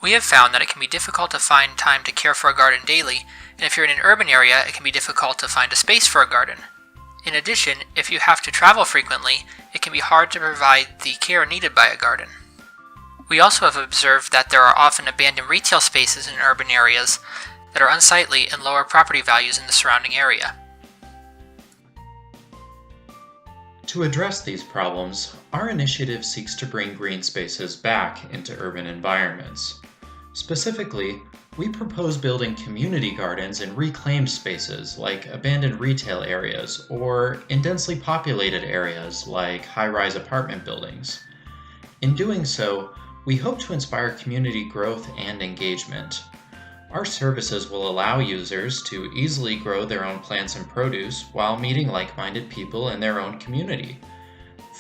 We have found that it can be difficult to find time to care for a garden daily, and if you're in an urban area, it can be difficult to find a space for a garden. In addition, if you have to travel frequently, it can be hard to provide the care needed by a garden. We also have observed that there are often abandoned retail spaces in urban areas that are unsightly and lower property values in the surrounding area. To address these problems, our initiative seeks to bring green spaces back into urban environments. Specifically, we propose building community gardens in reclaimed spaces like abandoned retail areas or in densely populated areas like high-rise apartment buildings. In doing so, we hope to inspire community growth and engagement. Our services will allow users to easily grow their own plants and produce while meeting like-minded people in their own community.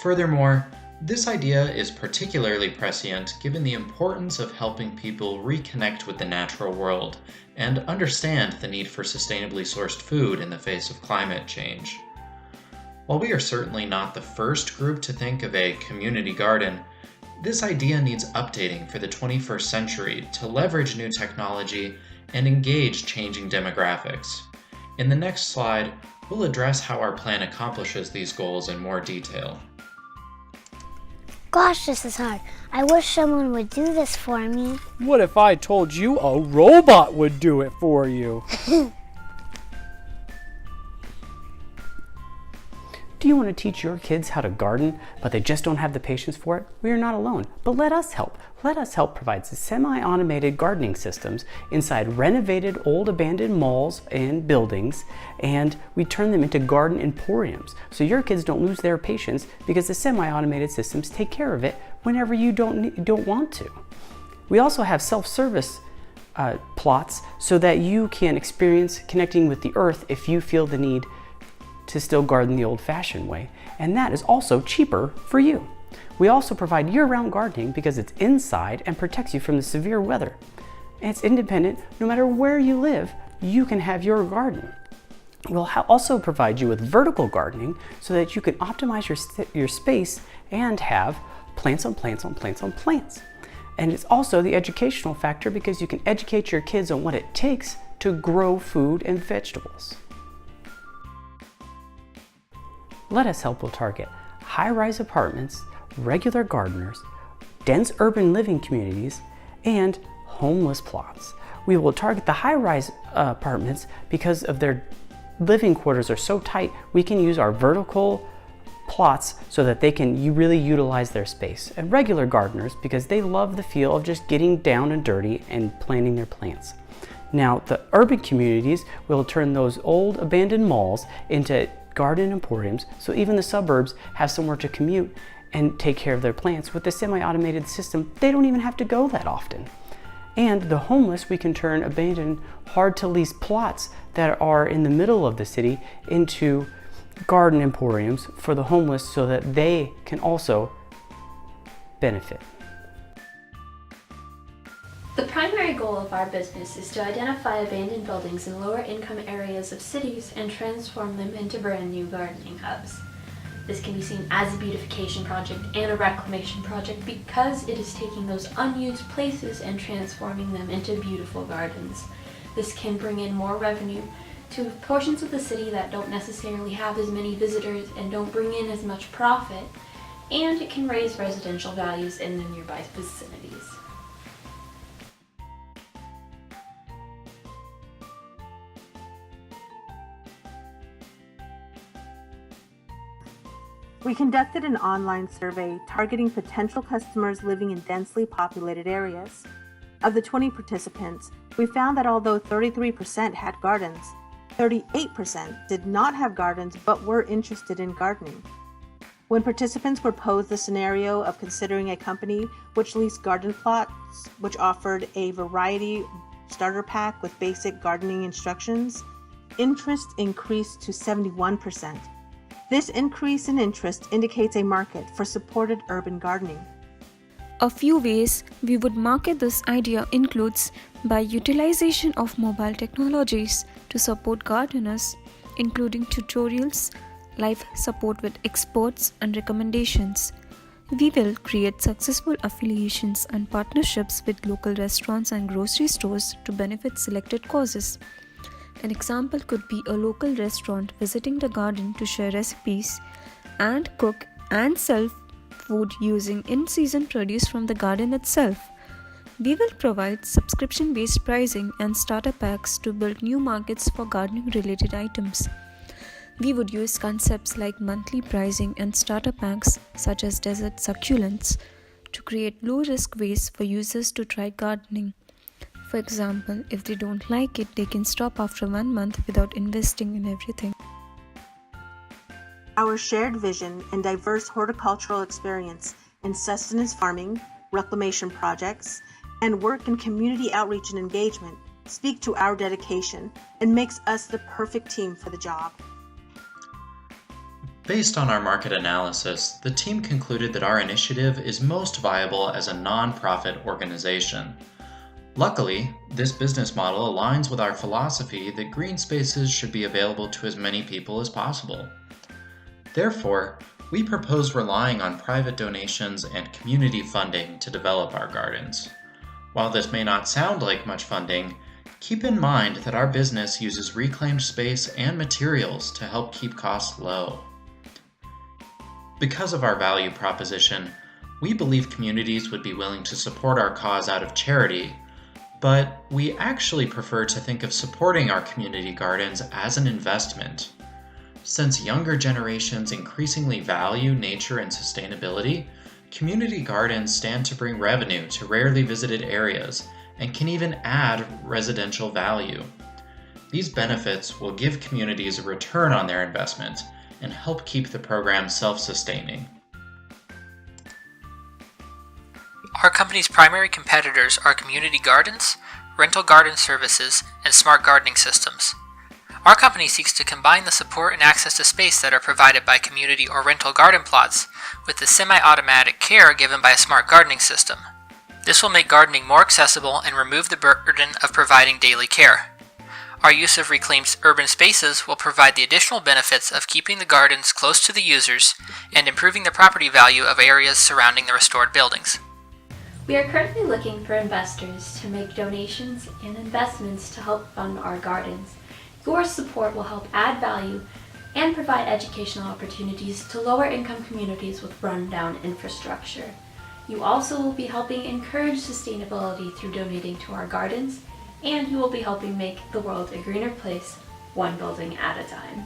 Furthermore, this idea is particularly prescient given the importance of helping people reconnect with the natural world and understand the need for sustainably sourced food in the face of climate change. While we are certainly not the first group to think of a community garden, this idea needs updating for the 21st century to leverage new technology and engage changing demographics. In the next slide, we'll address how our plan accomplishes these goals in more detail. Gosh, this is hard. I wish someone would do this for me. What if I told you a robot would do it for you? Do you want to teach your kids how to garden, but they just don't have the patience for it? We are not alone, but let us help. Let us help provide semi-automated gardening systems inside renovated old abandoned malls and buildings, and we turn them into garden emporiums so your kids don't lose their patience because the semi-automated systems take care of it whenever you don't want to. We also have self-service plots so that you can experience connecting with the earth if you feel the need to still garden the old-fashioned way, and that is also cheaper for you. We also provide year-round gardening because it's inside and protects you from the severe weather. And it's independent. No matter where you live, you can have your garden. We'll also provide you with vertical gardening so that you can optimize your space and have plants on plants on plants on plants. And it's also the educational factor because you can educate your kids on what it takes to grow food and vegetables. Let us help will target high-rise apartments, regular gardeners, dense urban living communities, and homeless plots. We will target the high-rise apartments because of their living quarters are so tight, we can use our vertical plots so that they can really utilize their space. And regular gardeners because they love the feel of just getting down and dirty and planting their plants. Now, the urban communities will turn those old abandoned malls into garden emporiums, so even the suburbs have somewhere to commute and take care of their plants. With the semi-automated system, they don't even have to go that often. And the homeless, we can turn abandoned, hard-to-lease plots that are in the middle of the city into garden emporiums for the homeless so that they can also benefit. The primary goal of our business is to identify abandoned buildings in lower income areas of cities and transform them into brand new gardening hubs. This can be seen as a beautification project and a reclamation project because it is taking those unused places and transforming them into beautiful gardens. This can bring in more revenue to portions of the city that don't necessarily have as many visitors and don't bring in as much profit, and it can raise residential values in the nearby vicinities. We conducted an online survey targeting potential customers living in densely populated areas. Of the 20 participants, we found that although 33% had gardens, 38% did not have gardens but were interested in gardening. When participants were posed the scenario of considering a company which leased garden plots, which offered a variety starter pack with basic gardening instructions, interest increased to 71%. This increase in interest indicates a market for supported urban gardening. A few ways we would market this idea includes by utilization of mobile technologies to support gardeners, including tutorials, live support with experts and recommendations, We will create successful affiliations and partnerships with local restaurants and grocery stores to benefit selected causes. An example could be a local restaurant visiting the garden to share recipes and cook and sell food using in-season produce from the garden itself. We will provide subscription-based pricing and starter packs to build new markets for gardening-related items. We would use concepts like monthly pricing and starter packs, such as desert succulents, to create low-risk ways for users to try gardening. For example, if they don't like it, they can stop after 1 month without investing in everything. Our shared vision and diverse horticultural experience in sustenance farming, reclamation projects, and work in community outreach and engagement speak to our dedication and makes us the perfect team for the job. Based on our market analysis, the team concluded that our initiative is most viable as a non-profit organization. Luckily, this business model aligns with our philosophy that green spaces should be available to as many people as possible. Therefore, we propose relying on private donations and community funding to develop our gardens. While this may not sound like much funding, keep in mind that our business uses reclaimed space and materials to help keep costs low. Because of our value proposition, we believe communities would be willing to support our cause out of charity, but we actually prefer to think of supporting our community gardens as an investment. Since younger generations increasingly value nature and sustainability, community gardens stand to bring revenue to rarely visited areas and can even add residential value. These benefits will give communities a return on their investment and help keep the program self-sustaining. Our company's primary competitors are community gardens, rental garden services, and smart gardening systems. Our company seeks to combine the support and access to space that are provided by community or rental garden plots with the semi-automatic care given by a smart gardening system. This will make gardening more accessible and remove the burden of providing daily care. Our use of reclaimed urban spaces will provide the additional benefits of keeping the gardens close to the users and improving the property value of areas surrounding the restored buildings. We are currently looking for investors to make donations and investments to help fund our gardens. Your support will help add value and provide educational opportunities to lower income communities with rundown infrastructure. You also will be helping encourage sustainability through donating to our gardens, and you will be helping make the world a greener place, one building at a time.